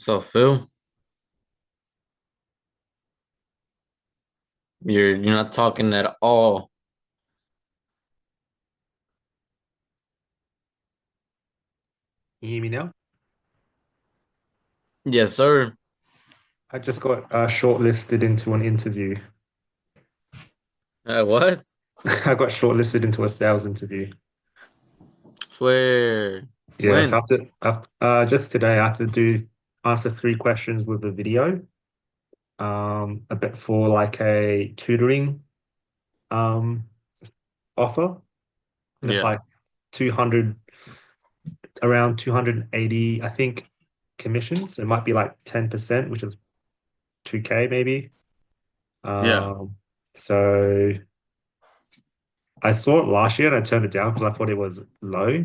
So Phil, you're not talking at all. Can you hear me now? Yes, sir. I just got shortlisted into an interview. What? I got shortlisted into a sales interview. Swear. Yeah, so When? after just today, I have to answer three questions with a video. A bit for like a tutoring um offer, and it's Yeah. like 200 around 280, I think, commissions. It might be like 10%, which is 2K maybe. Yeah. Um, so I saw it last year and I turned it down because I thought it was low.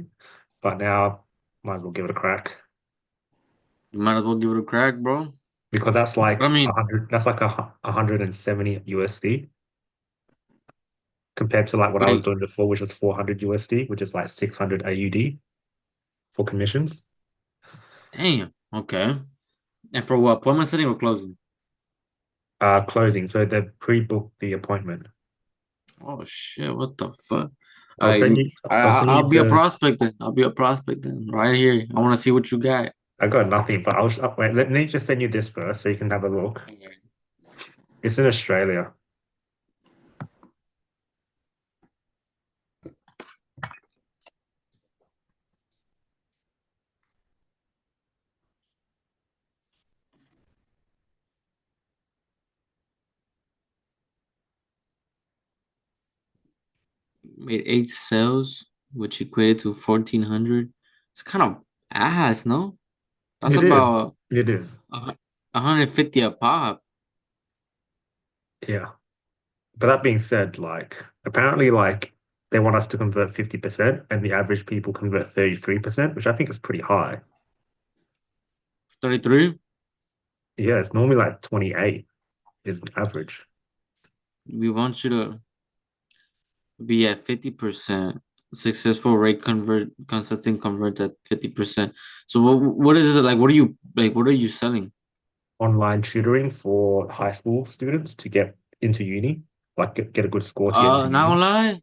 But now might as well give it a crack You might as well give it a crack, bro. because that's But I like mean, 100. That's like 170 USD compared to like what I was wait, doing before, which was 400 USD, which is like 600 AUD for commissions. damn. Okay. And for what? Appointment setting or closing? Closing. So they pre-booked the appointment. Oh shit! What the fuck? I'll I send you. I'll send I'll you be a the. prospect then. I'll be a prospect then. Right here. I want to see what you got. I got nothing, but wait. Let me just send you this first so you can have a look. It's in Australia. Made 8 sales, which equated to 1,400. It's kind of ass, no? That's It is. about It is. a 150 a pop. Yeah. But that being said, like apparently like they want us to convert 50% and the average people convert 33%, which I think is pretty high. 33. Yeah, it's normally like 28 is average. We want you to be at 50%. Successful rate consulting converts at 50%. So what is it like? What are you like? What are you selling? Online tutoring for high school students to get into uni, like get a good score to get into Not uni. gonna lie,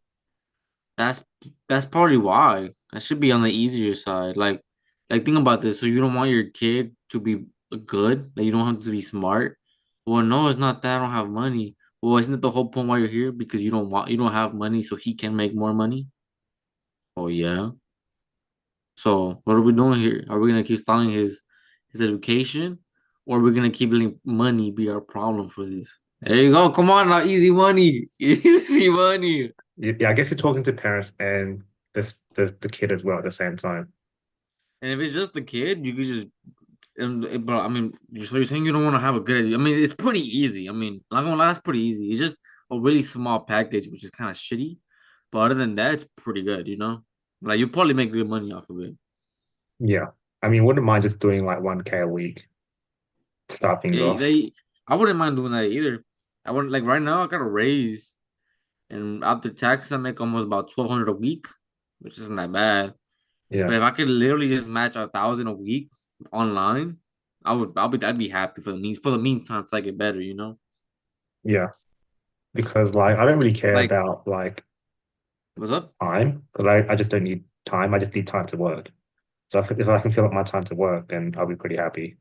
that's that's probably why. That should be on the easier side. Like think about this. So you don't want your kid to be good. Like you don't have to be smart. Well, no, it's not that I don't have money. Well, isn't it the whole point why you're here? Because you don't have money, so he can make more money. Oh yeah. So what are we doing here? Are we gonna keep stalling his education, or are we gonna keep letting money be our problem for this? There you go. Come on now, easy money, easy money. Yeah, I guess you're talking to parents and the kid as well at the same time. And if it's just the kid, you could just. But I mean, so you're saying you don't want to have a good. I mean, it's pretty easy. I mean, not gonna lie, it's pretty easy. It's just a really small package, which is kind of shitty. But other than that, it's pretty good. Like you probably make good money off of it. Yeah. I mean, wouldn't mind just doing like 1K a week to start things off. I wouldn't mind doing that either. I wouldn't like right now. I got a raise. And after taxes, I make almost about 1,200 a week, which isn't that bad. Yeah. But if I could literally just match 1,000 a week online, I'd be happy for the meantime to get better, you know? Yeah. Because like I don't really care Like, about like what's up? time because I just don't need time. I just need time to work. So if I can fill up my time to work, then I'll be pretty happy.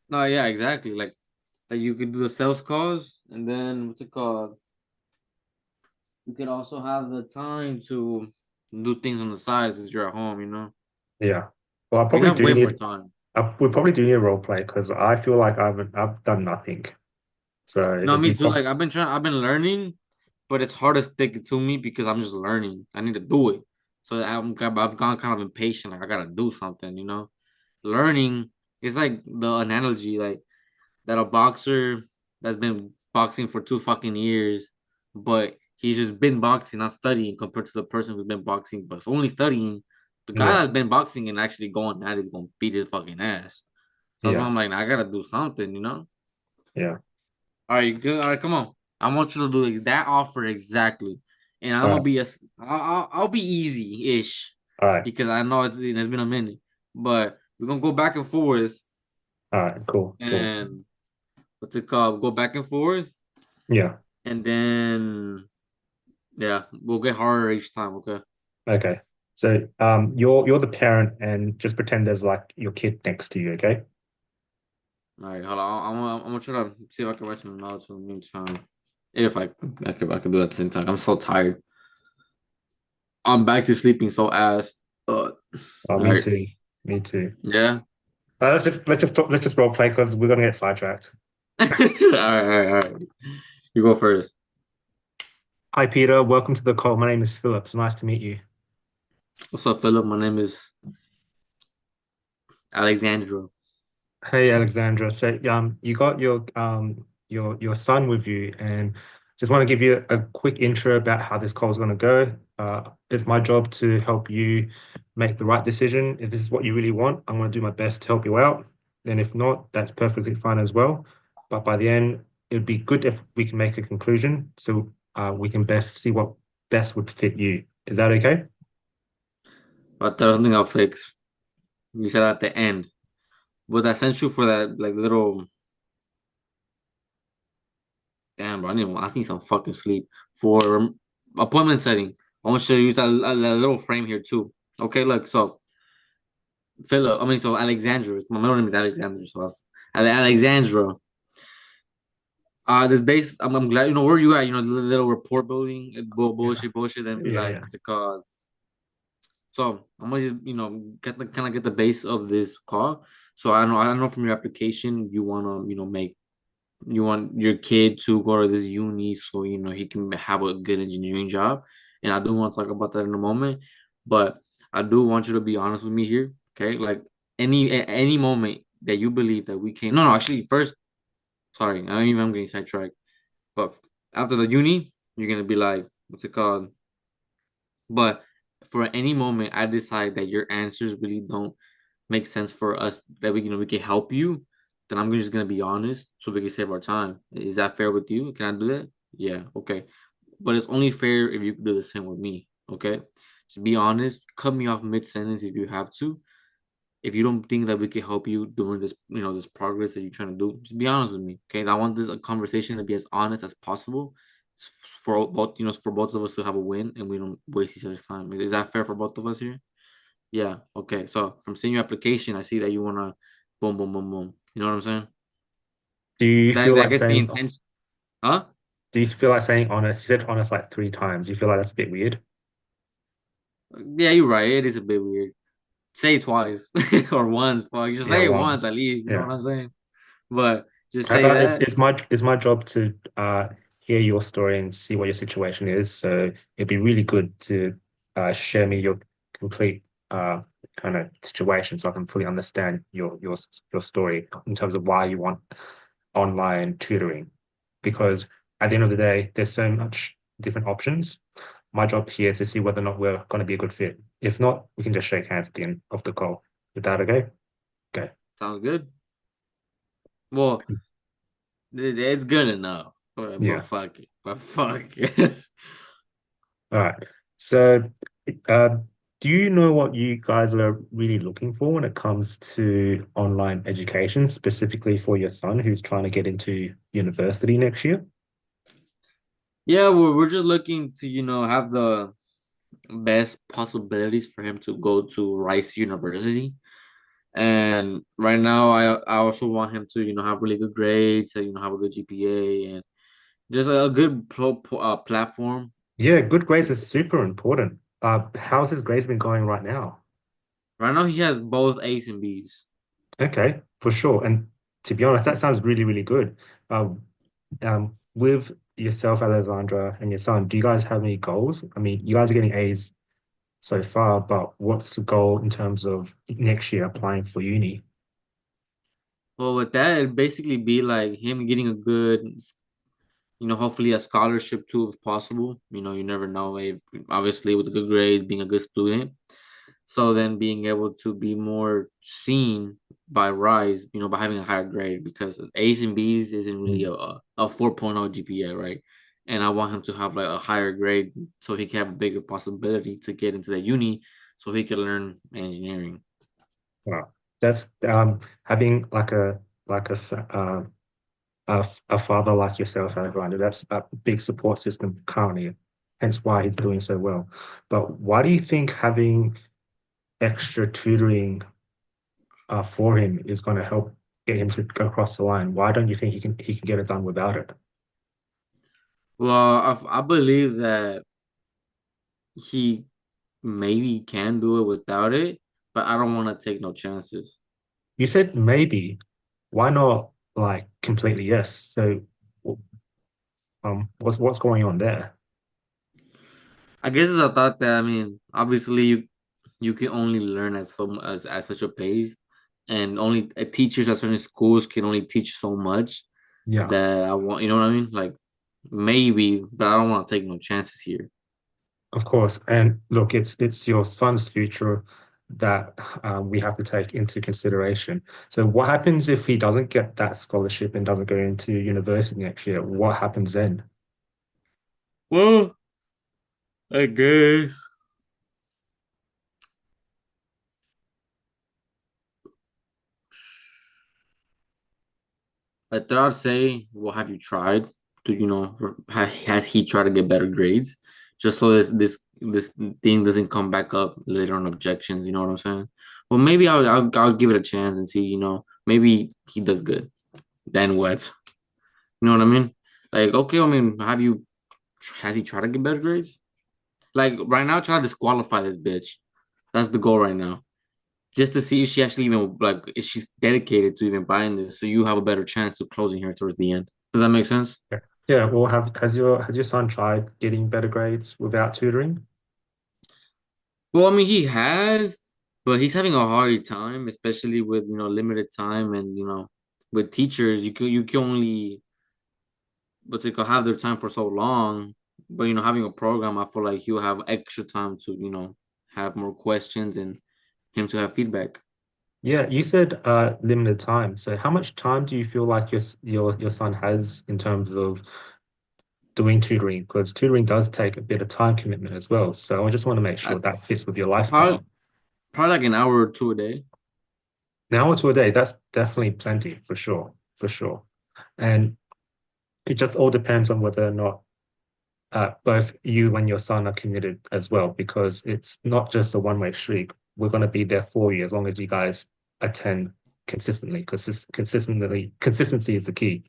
No, yeah, exactly. Like you could do the sales calls, and then what's it called? You could also have the time to do things on the side since you're at home, you know? Yeah. Well, You have way more time. we probably do need a role play because I feel like I've done nothing. So No, it'll me be too. Like I've been learning, but it's hard to stick it to me because I'm just learning. I need to do it. So I've gone kind of impatient. Like I gotta do something, you know. Learning is like the analogy, like that a boxer that's been boxing for 2 fucking years, but he's just been boxing, not studying, compared to the person who's been boxing but only studying. The guy yeah, that's been boxing and actually going at it is gonna beat his fucking ass. So that's why yeah, I'm like, I gotta do something, you know. yeah. All right, good. All right, come on. I want you to do that offer exactly, and I'm All gonna right, be I'll be easy ish all right, because I know it's been a minute, but we're gonna go back and forth. All right, cool, cool. and what's it called? Go back and forth, Yeah. and then yeah, we'll get harder each time. Okay. Okay. So you're the parent and just pretend there's like your kid next to you, okay? All right, hold on. I'm gonna try to see if I can write some notes in the meantime. If I could do it at the same time. I'm so tired. I'm back to sleeping so ass. All Oh, me right. too. Me too. Yeah. Let's just role play because we're gonna get sidetracked. All right. All right. All right. You go first. Hi Peter, welcome to the call. My name is Phillips. Nice to meet you. What's up, Philip? My name is Alexandra. Hey Alexandra. So you got your son with you, and just want to give you a quick intro about how this call is going to go. It's my job to help you make the right decision. If this is what you really want, I'm going to do my best to help you out. And if not, that's perfectly fine as well. But by the end, it'd be good if we can make a conclusion so we can best see what best would fit you. Is that okay? But there's something I'll fix. You said at the end. But I sent you for that like little damn bro. I need some fucking sleep. For appointment setting. I want you to use that little frame here too. Okay, look, so Philip, I mean so Alexandra. My middle name is Alexandra, so Alexandra. This base. I'm glad you know where you at. You know the little report building, Yeah. bullshit. Then be Yeah, like, yeah. what's it called? So I'm gonna just get the kind of get the base of this call. So I know from your application you wanna make you want your kid to go to this uni so he can have a good engineering job, and I do want to talk about that in a moment. But I do want you to be honest with me here, okay? Like any moment that you believe that we can. No, no, actually, first, sorry, I don't even I'm getting sidetracked. But after the uni, you're gonna be like, what's it called? But for any moment I decide that your answers really don't make sense for us, that we can help you, then I'm just gonna be honest so we can save our time. Is that fair with you? Can I do that? Yeah, okay. But it's only fair if you can do the same with me, okay? Just be honest, cut me off mid sentence if you have to. If you don't think that we can help you during this progress that you're trying to do, just be honest with me. Okay. I want this a conversation to be as honest as possible. For both of us to have a win and we don't waste each other's time. Is that fair for both of us here? Yeah. Okay. So from seeing your application, I see that you wanna boom, boom, boom, boom. You know what I'm saying? Do you feel That like gets the saying intention. Huh? Do you feel like saying honest? You said honest like three times. You feel like that's a bit weird? Yeah, you're right. It is a bit weird. Say it twice or once. Fuck, just Yeah, say it once once. at least. You know Yeah. what I'm saying? But just say It's that. it's my job to hear your story and see what your situation is. So it'd be really good to share me your complete kind of situation so I can fully understand your story in terms of why you want online tutoring. Because at the end of the day, there's so much different options. My job here is to see whether or not we're going to be a good fit. If not, we can just shake hands at the end of the call. Is that okay? Okay. Sounds good. Well, it's good enough. But Yeah. fuck it. But fuck it. All right. So, uh, do you know what you guys are really looking for when it comes to online education, specifically for your son who's trying to get into university next year? Yeah, we're just looking to, have the best possibilities for him to go to Rice University. And right now I also want him to, have really good grades, to, have a good GPA and just a good platform. Yeah, good grades is super important. How's his grades been going right now? Right now he has both A's and B's. Okay, for sure. And to be honest, that sounds really, really good. With yourself, Alessandra, and your son, do you guys have any goals? I mean, you guys are getting A's so far, but what's the goal in terms of next year applying for uni? Well, with that, it'd basically be like him getting a good, hopefully a scholarship too, if possible. You never know. If, obviously, with the good grades, being a good student. So then being able to be more seen by Rise, by having a higher grade because A's and B's isn't really Mm. a 4.0 GPA, right? And I want him to have like a higher grade so he can have a bigger possibility to get into the uni so he can learn engineering. Wow. That's having like a father like yourself, Alexander. That's a big support system currently, hence why he's doing so well. But why do you think having extra tutoring for him is going to help get him to go across the line? Why don't you think he can get it done without it? Well, I believe that he maybe can do it without it, but I don't want to take no chances. You said maybe. Why not like completely yes? So, what's going on there? I guess it's a thought that, I mean, obviously you can only learn at some as at such a pace, and only teachers at certain schools can only teach so much Yeah. that I want. You know what I mean? Like maybe, but I don't want to take no chances here. Of course, and look, it's your son's future that we have to take into consideration. So, what happens if he doesn't get that scholarship and doesn't go into university next year? What happens then? Well, I guess. I thought I'd say, well, have you tried to, has he tried to get better grades, just so this thing doesn't come back up later on objections. You know what I'm saying? Well, maybe I'll give it a chance and see. Maybe he does good. Then what? You know what I mean? Like, okay, I mean, has he tried to get better grades? Like right now, try to disqualify this bitch. That's the goal right now. Just to see if she actually even like if she's dedicated to even buying this, so you have a better chance to closing her towards the end. Does that make sense? Yeah. Yeah, well, have has your son tried getting better grades without tutoring? Well, I mean, he has, but he's having a hard time, especially with limited time and with teachers. You can only but they could have their time for so long. But having a program, I feel like he'll have extra time to have more questions and him to have feedback. Yeah, you said limited time. So, how much time do you feel like your son has in terms of doing tutoring? Because tutoring does take a bit of time commitment as well. So, I just want to make I sure that fits with your probably lifestyle. probably like an hour or two a day. An hour to a day, that's definitely plenty for sure, for sure. And it just all depends on whether or not both you and your son are committed as well, because it's not just a one-way street. We're going to be there for you as long as you guys attend consistently, because consistency is the key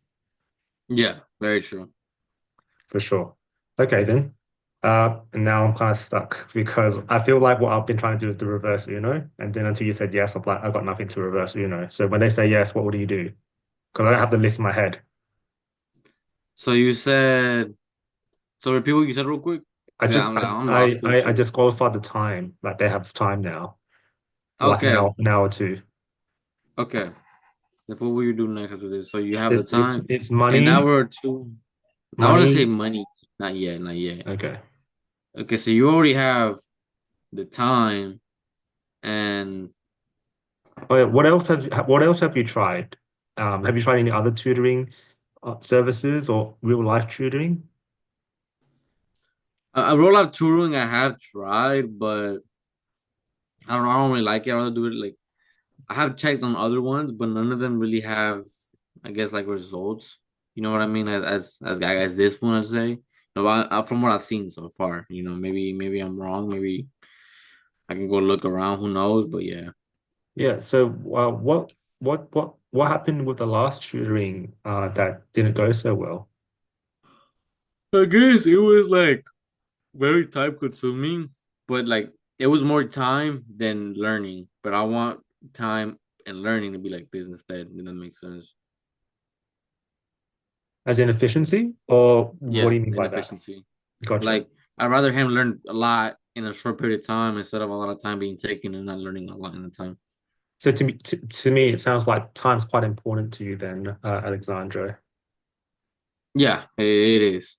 Yeah, very true. for sure. Okay, then. And now I'm kind of stuck because I feel like what I've been trying to do is the reverse Uno, and then until you said yes, I'm like I got nothing to reverse Uno. So when they say yes, what do you do? Because I don't have the list in my head. So you said so. Repeat what you said real quick. I Yeah, just I'm lost too. I So disqualified the time. Like they have time now for like okay, an hour or two. okay. Like, what will you do next after this? So you have the It's time, it's an money, hour or two. I want to say money. money. Not yet, not yet. Okay. Okay, so you already have the time and Oh, yeah, what else have you tried? Have you tried any other tutoring services or real life tutoring? a roll out touring I have tried, but I don't really like it. I rather do it like I have checked on other ones, but none of them really have, I guess, like results. You know what I mean? As this one, I'd say. No, from what I've seen so far, maybe I'm wrong. Maybe I can go look around. Who knows? But yeah, Yeah. So what happened with the last tutoring that didn't go so well? I guess it was like very time consuming, but like it was more time than learning. But I want time and learning to be like this instead. If that makes sense. As in efficiency, or what do Yeah, you mean by that? inefficiency. Gotcha. Like I'd rather him learn a lot in a short period of time instead of a lot of time being taken and not learning a lot in the time. So to me, it sounds like time's quite important to you then, Alexandra. Yeah, it is.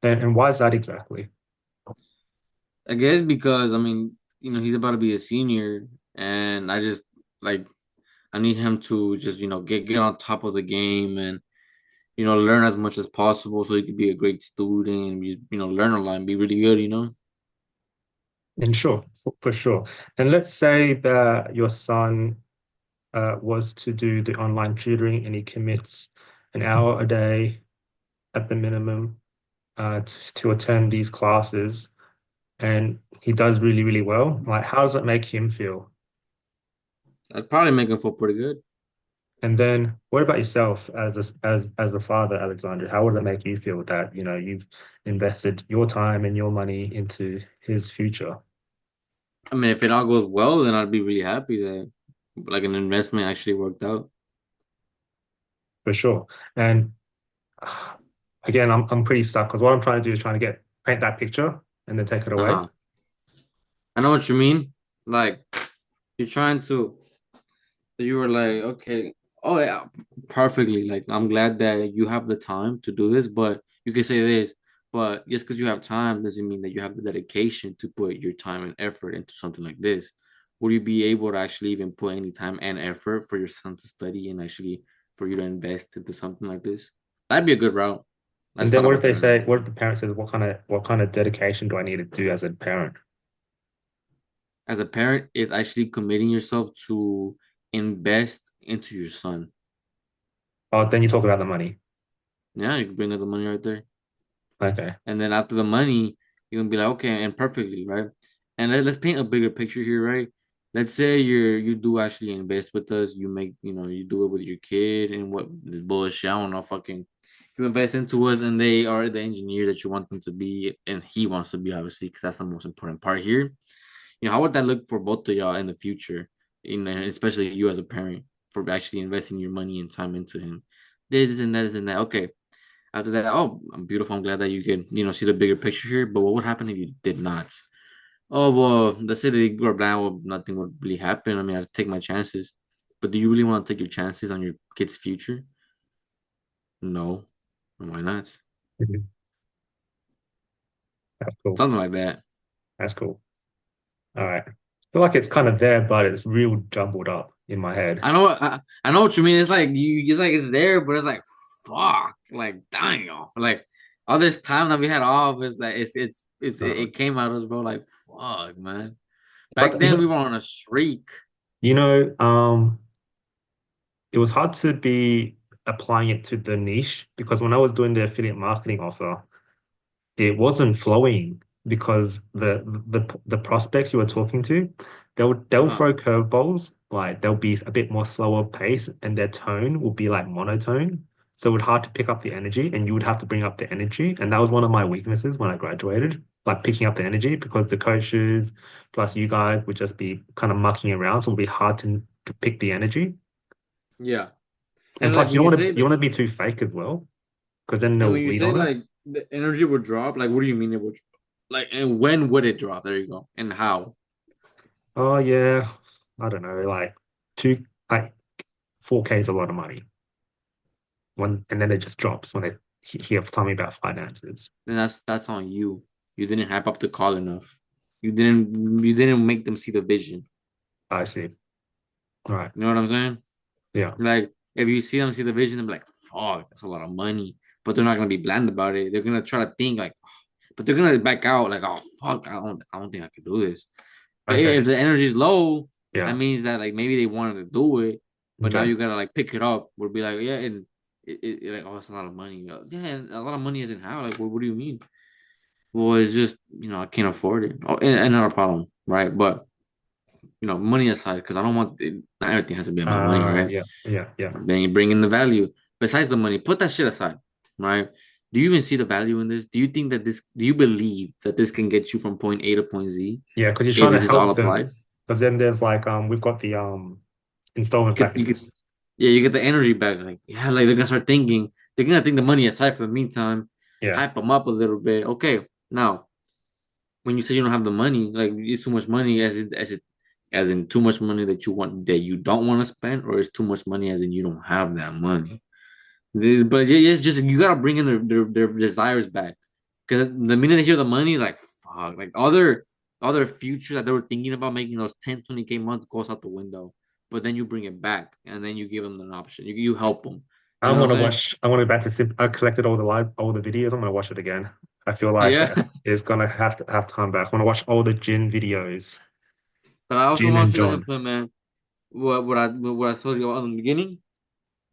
And why is that exactly? I guess because I mean, he's about to be a senior, and I just like I need him to just get on top of the game and learn as much as possible so he could be a great student and just learn a lot and be really good. And sure, for sure. And let's say that your son was to do the online tutoring, and he commits an hour a day at the minimum to attend these classes, and he does really, really well. Like, how does that make him feel? I'd probably make him feel pretty good. And then, what about yourself as a father, Alexander? How would it make you feel that, you've invested your time and your money into his future? I mean, if it all goes well, then I'd be really happy that like an investment actually worked out. For sure. And again, I'm pretty stuck because what I'm trying to do is trying to paint that picture and then take it away. Uh-huh. I know what you mean. Like you're trying to you were like, okay, oh yeah, perfectly. Like I'm glad that you have the time to do this, but you can say this, but just because you have time doesn't mean that you have the dedication to put your time and effort into something like this. Would you be able to actually even put any time and effort for your son to study and actually for you to invest into something like this? That'd be a good route. I And just then thought what if about they that right say, now. what if the parent says, what kind of dedication do I need to do as a parent? As a parent, is actually committing yourself to invest into your son. Oh, then you talk about the money. Yeah, you can bring up the money right there. Okay. And then after the money, you're gonna be like, okay, and perfectly, right? And let's paint a bigger picture here, right? Let's say you do actually invest with us, you make, you do it with your kid and what this bullshit, I don't know, fucking you invest into us and they are the engineer that you want them to be and he wants to be, obviously, because that's the most important part here. How would that look for both of y'all in the future? Especially you as a parent for actually investing your money and time into him. This and that, this and that. Okay, after that, oh, I'm beautiful. I'm glad that you can, see the bigger picture here. But what would happen if you did not? Oh, well, let's say that you were blind, well, nothing would really happen. I mean, I'd take my chances. But do you really want to take your chances on your kid's future? No. Why not? Mhm. That's cool. Something like that. That's cool. All right. I feel like it's kind of there, but it's real jumbled up in my head. I know what you mean. It's like it's like it's there, but it's like fuck, like damn, like all this time that we had off is like Uh, it came out of us, bro. Like fuck, man. Back but then we were on a streak. you know, um, it was hard to be applying it to the niche because when I was doing the affiliate marketing offer, it wasn't flowing because the prospects you were talking to, they'll Uh-huh. throw curveballs, like they'll be a bit more slower pace and their tone will be like monotone. So it would hard to pick up the energy and you would have to bring up the energy. And that was one of my weaknesses when I graduated, like picking up the energy because the coaches plus you guys would just be kind of mucking around. So it would be hard to pick the energy. Yeah. And And like plus when you say you that, want to be too fake as well, because then and they'll when you read say on it. like the energy would drop, like what do you mean it would like and when would it drop? There you go. And how? Oh yeah, I don't know, like 4K is a lot of money. And then it just drops when they hear tell me about finances. Then that's on you. You didn't hype up the call enough. You didn't make them see the vision. I see. All right. You know what I'm saying? Yeah. Like if you see them see the vision, they're like, fuck, that's a lot of money. But they're not gonna be bland about it. They're gonna try to think like, but they're gonna back out like, oh fuck, I don't think I can do this. But Okay. if the energy is low, that Yeah. means that like maybe they wanted to do it, but now Okay. you gotta like pick it up. We'll be like, yeah, and like, oh, it's a lot of money. Yeah, and a lot of money isn't how. Like, what do you mean? Well, it's just I can't afford it. Oh, and another problem, right? But money aside, because I don't want not everything has to be about money, right? Yeah. Yeah. Yeah. Then you bring in the value. Besides the money, put that shit aside, right? Do you even see the value in this? Do you believe that this can get you from point A to point Z Yeah. Because you're if trying to this is all help them. applied? Because then there's like we've got the installment You get, packages. yeah, you get the energy back. Like, yeah, like they're gonna start thinking, they're gonna think the money aside for the meantime, Yeah. hype them up a little bit. Okay, now when you say you don't have the money, like it's too much money as in too much money that you don't want to spend, or it's too much money as in you don't have that money. But yeah, it's just you gotta bring in their desires back. Because the minute they hear the money, like fuck, like other future that they were thinking about making those 10, 20K months goes out the window. But then you bring it back and then you give them an option. You help them. I You know what I'm want to saying? watch. I want to go back to. I collected all the videos. I'm gonna watch it again. I feel like Yeah. it's gonna have to have time back. I want to watch all the Jin videos. But I also Jin want and you to John. implement. what I told you on the beginning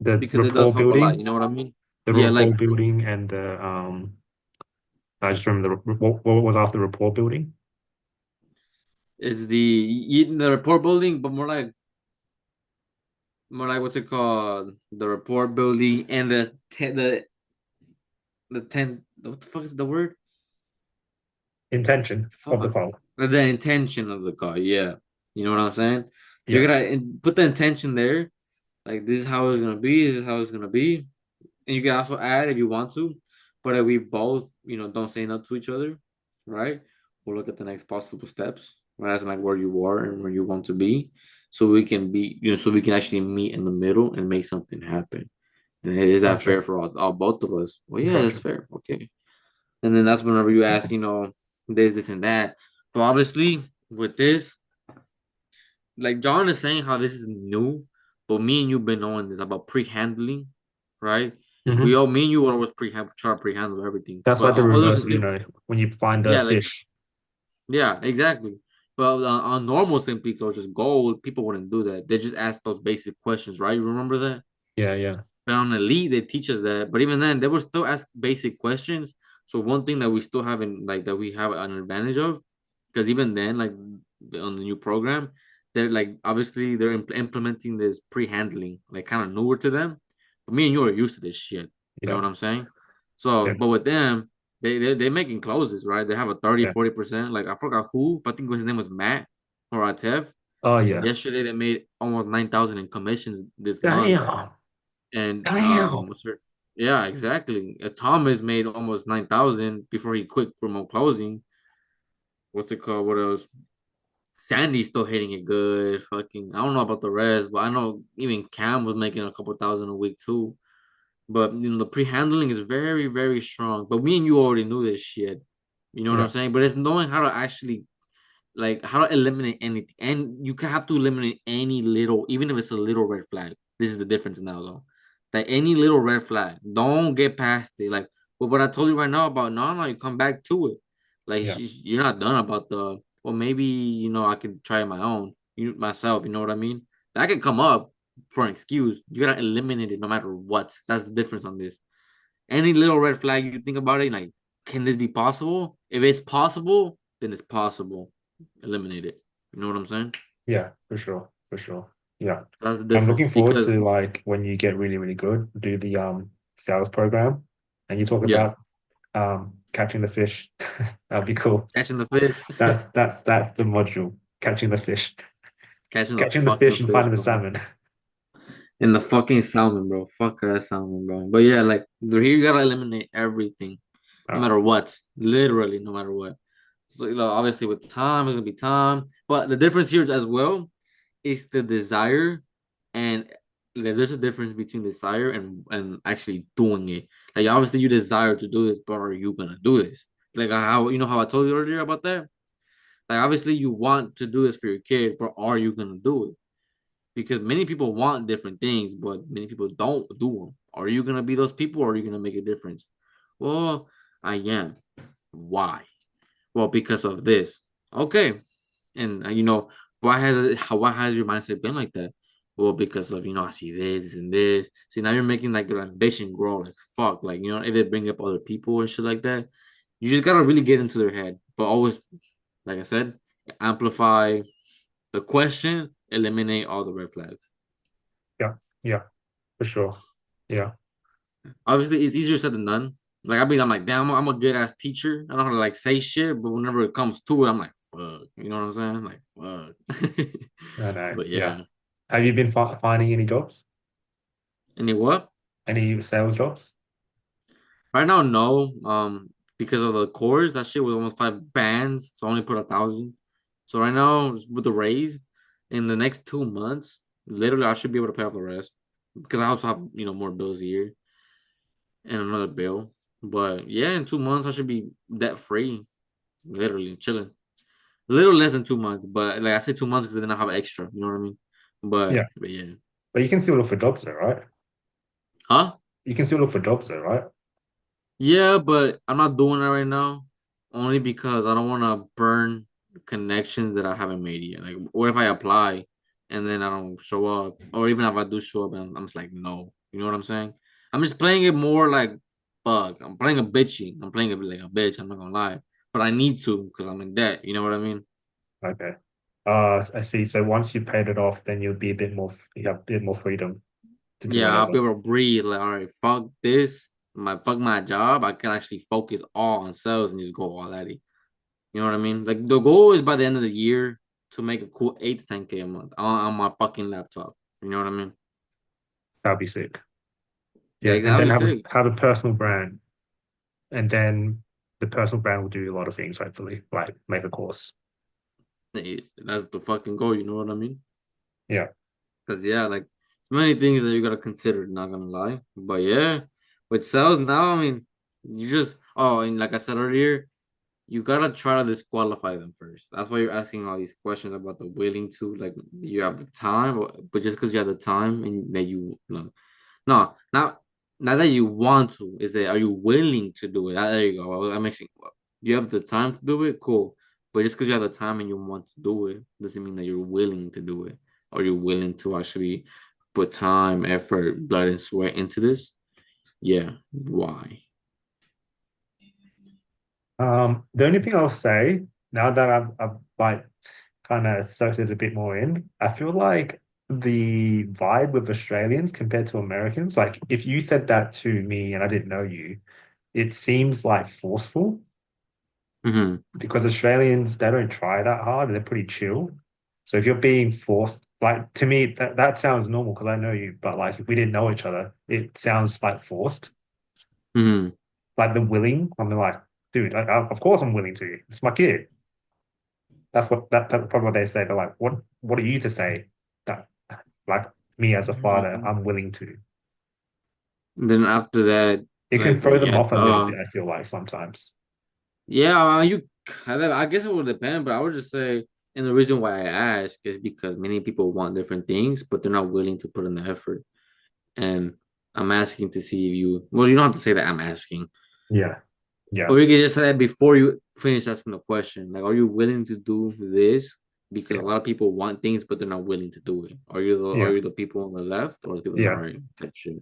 The because it does rapport help a lot. building, You know what I mean? the Yeah, rapport like building, and the I just remember what was after rapport building. it's the report building, but more like what's it called? The report building and the ten. What the fuck is the word? Intention of the Fuck. call. The intention of the call. Yeah, you know what I'm saying. So you Yes. gotta put the intention there. Like this is how it's gonna be. This is how it's gonna be. And you can also add if you want to, but if we both, don't say no to each other, right? We'll look at the next possible steps, right? As in like where you are and where you want to be, so we can be, so we can actually meet in the middle and make something happen. And is that Gotcha. fair for all both of us? Well, yeah, that's Gotcha. fair. Okay. And then that's whenever you ask, this and that. But obviously, with this, like John is saying how this is new, but me and you've been knowing this about pre-handling, right? Hmm. Me and you would always try to pre-handle everything, That's but like the others reverse in of, Sim, when you find a yeah, like fish. yeah, exactly. But on normal Simply or just gold, people wouldn't do that. They just ask those basic questions, right? You remember that? Yeah, yeah, But on Elite, they teach us that. But even then, they will still ask basic questions. So one thing that we still haven't like that we have an advantage of, because even then, like on the new program, they're like obviously they're implementing this pre-handling, like kind of newer to them. But me and you are used to this shit. You know yeah, what I'm saying? So, yeah, but with them, they making closes, right? They have a 30, yeah. 40%. Like I forgot who, but I think his name was Matt or Atef. Oh, yeah. Yesterday they made almost 9,000 in commissions this month. Damn. And Damn. yeah, exactly. Thomas made almost 9,000 before he quit remote closing. What's it called? What else? Sandy's still hitting it good. Fucking, I don't know about the rest, but I know even Cam was making a couple thousand a week too. But the pre-handling is very, very strong. But me and you already knew this shit. You know what I'm Yeah, saying? But it's knowing how to actually like how to eliminate anything, and you can have to eliminate any little, even if it's a little red flag. This is the difference now, though. That any little red flag, don't get past it. Like, but what I told you right now about Nana, you come back to it. Like, yeah, you're not done about the. Well, maybe I could try my own, myself. You know what I mean? That can come up for an excuse. You gotta eliminate it no matter what. That's the difference on this. Any little red flag you think about it, like, can this be possible? If it's possible, then it's possible. Eliminate it. You know what I'm saying? yeah, for sure, for sure. Yeah. That's the I'm difference. looking forward Because to like when you get really, really good, do the sales program and you talk yeah, about catching the fish. That'd be cool. catching the fish, That's the module. Catching the fish. catching the Catching the fucking fish and fish, finding the bro. salmon. And the fucking salmon, bro. Fuck that salmon, bro. But yeah, like here you gotta eliminate everything, no Oh, matter what. Literally, no matter what. So obviously with time, it's gonna be time. But the difference here as well is the desire, and there's a difference between desire and actually doing it. Like obviously you desire to do this, but are you gonna do this? Like how how I told you earlier about that. Like obviously you want to do this for your kid, but are you gonna do it? Because many people want different things, but many people don't do them. Are you gonna be those people, or are you gonna make a difference? Well, I am. Why? Well, because of this. Okay, and why has your mindset been like that? Well, because of I see this and this. See, now you're making like your ambition grow. Like fuck, like if they bring up other people and shit like that, you just gotta really get into their head. But always, like I said, amplify the question, eliminate all the red flags. yeah, yeah, for sure. Yeah. Obviously, it's easier said than done. Like I'm like, damn, I'm a good ass teacher. I know how to like say shit, but whenever it comes to it, I'm like, fuck. You know what I'm saying? Like, fuck. No, no, But yeah. yeah. Have you been fi finding any jobs? Any what? Any sales jobs? Right now, no. Because of the cores, that shit was almost 5 bands, so I only put 1,000. So right now, with the raise, in the next 2 months, literally, I should be able to pay off the rest because I also have more bills a year and another bill. But yeah, in 2 months, I should be debt free, literally chilling. A little less than 2 months, but like I say 2 months because then I have extra. You know what I mean? Yeah. But yeah, But you can still look for jobs though, right? huh? You can still look for jobs though, right? Yeah, but I'm not doing that right now, only because I don't want to burn connections that I haven't made yet. Like, what if I apply and then I don't show up, or even if I do show up, and I'm just like, no, you know what I'm saying? I'm just playing it more like, fuck, I'm playing a bitchy. I'm playing it like a bitch. I'm not gonna lie, but I need to because I'm in debt. You know what I mean? Okay. I see. So once you paid it off, then you'll be a bit more, you have a bit more freedom to do Yeah, I'll whatever. be able to breathe. Like, all right, fuck this, fuck my job. I can actually focus all on sales and just go all at it. You know what I mean? Like the goal is by the end of the year to make a cool 8 to 10K a month on my fucking laptop. You know what I mean? That'll be sick. Yeah, Yeah, and then exactly. Sick. have a personal brand, and then the personal brand will do a lot of things, hopefully, like make a course. That's the fucking goal. You know what I mean? Yeah. Because yeah, like many things that you gotta consider. Not gonna lie, but yeah, with sales now, I mean, you just and like I said earlier, you gotta try to disqualify them first. That's why you're asking all these questions about the willing to. Like, you have the time, but just because you have the time and that no, not that you want to. Is that are you willing to do it? There you go. I'm mixing. You have the time to do it, cool. But just because you have the time and you want to do it, doesn't mean that you're willing to do it. Are you willing to actually put time, effort, blood, and sweat into this? Yeah. Why? The only thing I'll say now that I've like kind of soaked it a bit more in, I feel like the vibe with Australians compared to Americans, like if you said that to me and I didn't know you, it seems like forceful Mm-hmm. because Australians, they don't try that hard. They're pretty chill. So if you're being forced, like to me, that sounds normal because I know you, but like if we didn't know each other, it sounds like forced. Mm-hmm. Like the willing, I'm like, dude, of course I'm willing to. It's my kid. That's probably what they say. They're like, what are you to say that like me as a father, I'm willing to. Then after that, It can like, throw them yeah, off a little bit, I feel like sometimes. yeah, I guess it would depend, but I would just say, and the reason why I ask is because many people want different things, but they're not willing to put in the effort. And I'm asking to see if you don't have to say that I'm asking, Yeah. Yeah. or you can just say that before you finish asking the question. Like, are you willing to do this? Because a Yeah. lot of people want things, but they're not willing to do it. Are Yeah. you the people on the left or the people on the Yeah. right? Type shit.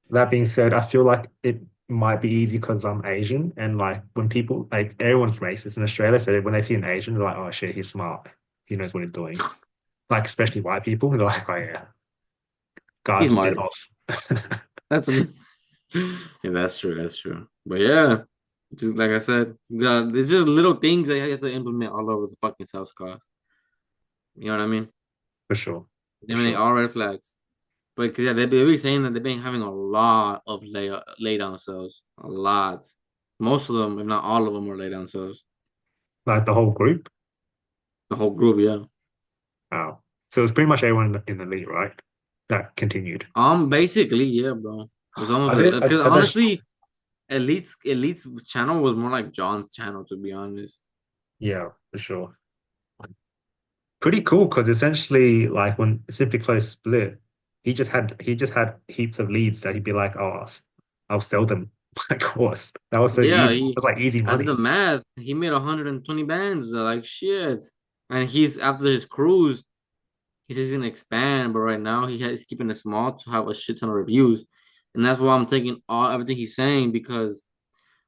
That being said, I feel like it might be easy because I'm Asian and like when people like everyone's racist in Australia, so when they see an Asian, they're like, oh shit, he's smart. He knows what he's doing. Like especially white people, they're like, oh yeah, He's guy's a bit smart. off. That's yeah, that's true. That's true. But yeah, just like I said, it's just little things that you have to implement all over the fucking South Coast. You know what I mean? For sure. For Eliminate sure. all red flags. But because yeah, they be saying that they've been having a lot of lay down sales, a lot. Most of them, if not all of them, are lay down sales. Like the whole group. The whole group, yeah. Wow. So it's pretty much everyone in the league, right? That continued. Basically, yeah, bro. It's almost because Are there, honestly, Elite's channel was more like John's channel, to be honest. yeah, for sure. Pretty cool because essentially, like when Simply Close split, he just had heaps of leads that he'd be like, "Oh, I'll sell them." Of course, that was so Yeah, easy. It he was like easy I did the money. math. He made 120 bands. Like shit. And he's after his cruise, he's just gonna expand, but right now he's keeping it small to have a shit ton of reviews. And that's why I'm taking everything he's saying because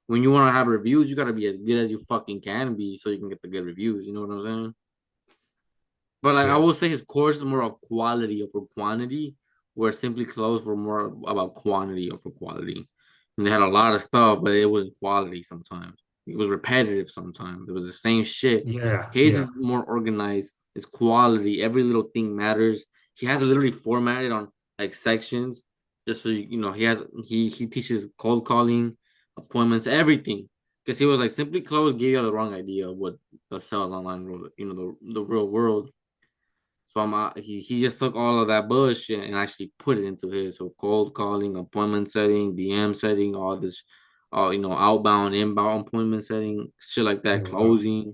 when you want to have reviews, you gotta be as good as you fucking can be so you can get the good reviews. You know what I'm saying? But like I Yeah, will say his course is more of quality over quantity, where Simply Closed were more about quantity over quality. And they had a lot of stuff, but it wasn't quality sometimes. It was repetitive sometimes. It was the same shit. yeah, His yeah. is more organized. It's quality. Every little thing matters. He has it literally formatted on like sections, just so he teaches cold calling, appointments, everything. Because he was like Simply Closed gave you the wrong idea of what the sales online world, the real world. So he just took all of that bullshit and actually put it into his so cold calling, appointment setting, DM setting, all this, outbound, inbound appointment setting, shit like that, Oh, wow. closing.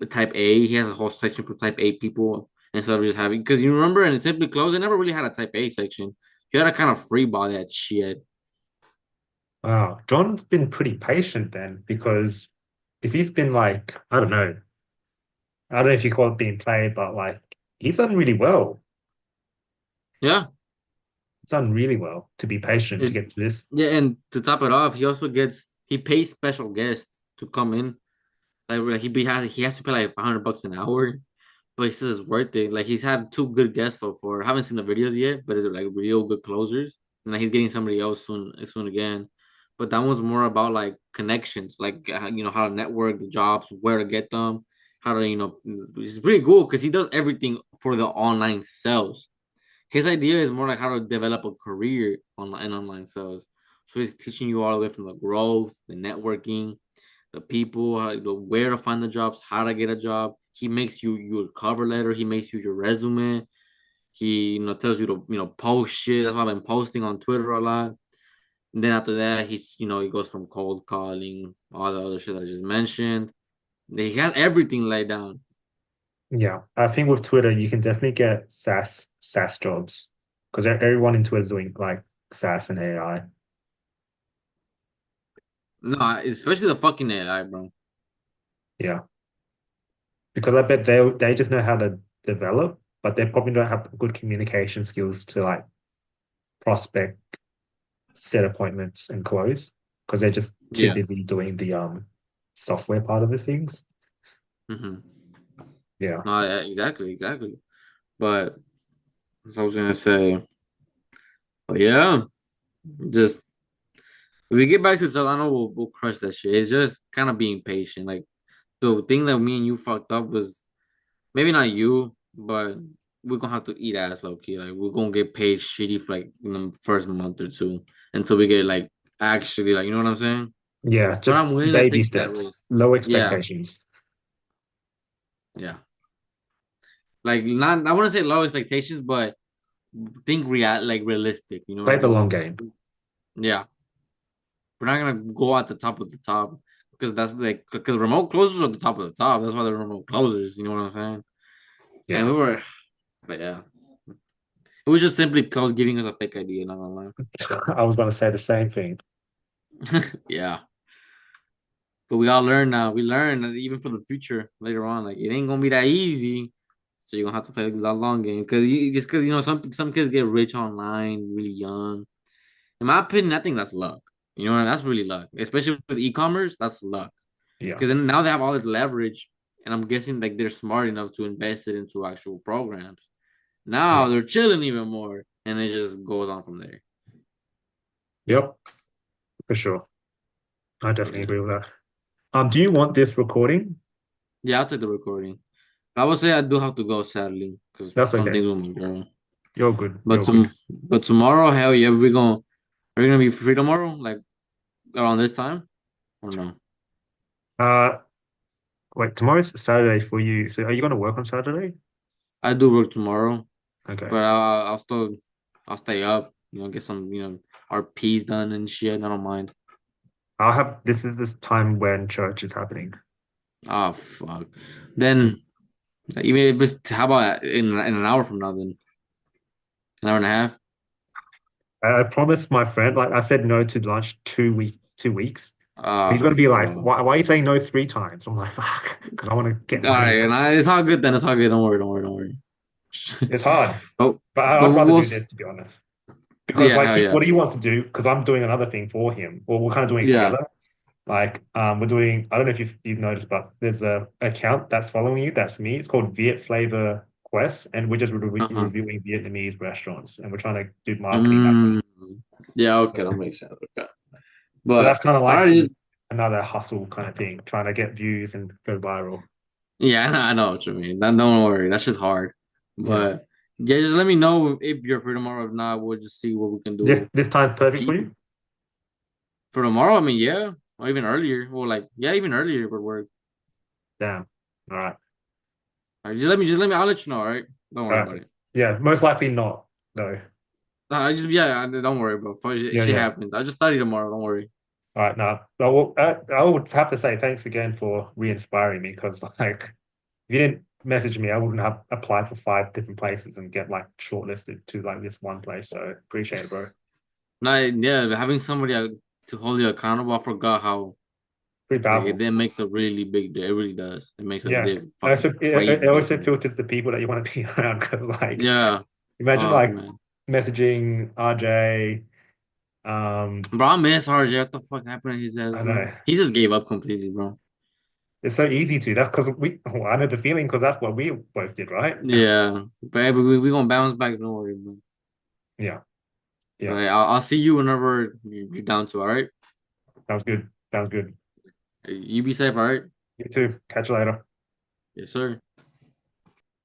Type A, he has a whole section for Type A people instead of just having because you remember in Simply Close, they never really had a Type A section. You had to kind of freeball that shit. Wow. John's been pretty patient then because if he's been like, I don't know if you call it being played, but like he's done really well. Yeah. He's done really well to be patient to It, get to this. yeah, and to top it off, he pays special guests to come in. Like he has to pay like $100 an hour, but he says it's worth it. Like he's had two good guests so far. I haven't seen the videos yet, but it's like real good closers. And like, he's getting somebody else soon again. But that one's more about like connections, like how to network the jobs, where to get them, how to it's pretty cool because he does everything for the online sales. His idea is more like how to develop a career online sales. So he's teaching you all the way from the growth, the networking, the people, where to find the jobs, how to get a job. He makes you your cover letter. He makes you your resume. He tells you to post shit. That's why I've been posting on Twitter a lot. And then after that, he goes from cold calling, all the other shit that I just mentioned. He has everything laid down. Yeah, I think with Twitter you can definitely get SaaS jobs because everyone in Twitter is doing like SaaS and AI. No, especially the fucking AI, bro. Yeah, because I bet they just know how to develop, but they probably don't have good communication skills to like prospect, set appointments, and close because they're just too Yeah. busy doing the software part of the things. hmm Yeah. No, yeah, exactly. But as I was gonna say, but yeah, just if we get back to Solano, we'll crush that shit. It's just kind of being patient. Like the thing that me and you fucked up was maybe not you, but we're gonna have to eat ass low key. Like we're gonna get paid shitty for like in the first month or two until we get like actually like you know what I'm saying. Yeah, But just I'm willing to baby take that steps, risk. low Yeah, expectations. yeah. Like not I wouldn't say low expectations, but think like realistic. You know what Play I the long mean? game. Yeah. We're not gonna go at the top of the top because that's like because remote closers are the top of the top. That's why they're remote closers. You know what I'm saying? And Yeah. but yeah, it was just simply close giving us a fake idea. Not gonna lie. I was going to say the same thing. Yeah, but we all learn now. We learn that even for the future later on. Like it ain't gonna be that easy. So you're gonna have to play the long game because some kids get rich online really young. In my opinion, I think that's luck. You know, that's really luck, especially with e-commerce. That's luck. Yeah. Because then now they have all this leverage, and I'm guessing like they're smart enough to invest it into actual programs. Now Yeah. they're chilling even more, and it just goes on from there. Yep. For sure. I definitely Yeah, agree with that. Do you want this recording? yeah, I'll take the recording. I would say I do have to go sadly because That's some okay. things with my girl. You're good. But You're good. tomorrow, hell yeah, are we gonna be free tomorrow, like around this time or no? Uh, wait, tomorrow's Saturday for you. So are you going to work on Saturday? I do work tomorrow, Okay. but I'll stay up, get some RPs done and shit. I don't mind. This is this time when church is happening. Oh fuck. Then even if it's how about in an hour from now then? An hour and a half? I promised my friend, like I said no to lunch 2 weeks. So he's Oh going to be like, fuck. why are you saying no 3 times? I'm like, fuck, because I want to get All money. right, and it's all good then. It's all good. Don't worry. It's hard, Oh, but but I'd rather do this to be honest. Because yeah, like hell yeah. what he wants to do, because I'm doing another thing for him, or we're kind of doing it Yeah. together. Like we're doing, I don't know if you've noticed, but there's a account that's following you. That's me. It's called Viet Flavor Quest, and we're just Uh-huh. reviewing Vietnamese restaurants, and we're trying to do marketing that way. Mm, yeah, okay, So, that makes sense. Okay. so that's But kind of all like right, another hustle kind of thing, trying to get views and go viral. yeah, I know what you mean. Don't worry. That's just hard. Yeah, But yeah, just let me know if you're free tomorrow. If not, we'll just see what we can do. this time's perfect for you. For tomorrow, I mean, yeah, or even earlier. Well, like, yeah, even earlier would work. Damn. All right. All right, just let me. I'll let you know. All right, don't All worry about right. it. Yeah, most likely not though. Don't worry, bro. Yeah, Shit yeah. happens. I'll just study tomorrow. Don't worry. All right, now I would have to say thanks again for re-inspiring me because like if you didn't message me, I wouldn't have applied for 5 different places and get like shortlisted to like this one place. So appreciate it, bro. Not yeah, having somebody to hold you accountable. I forgot how. pretty Like powerful. it makes a really big. It really does. It makes a Yeah. big, And also, fucking it crazy also difference. filters the people that you want to be around because, like, Yeah. imagine Fuck, like man. messaging RJ. Bro, I miss RJ. What the fuck happened to his ass, I bro? know He just gave up completely, bro. it's so easy to. That's because well, I know the feeling because that's what we both did, right? Yeah. But hey, we gonna bounce back. Don't worry, bro. Yeah. All Yeah. right, I'll see you whenever you're down to. All right. Sounds good. Sounds good. You be safe. All right. You too. Catch you later. Yes, sir.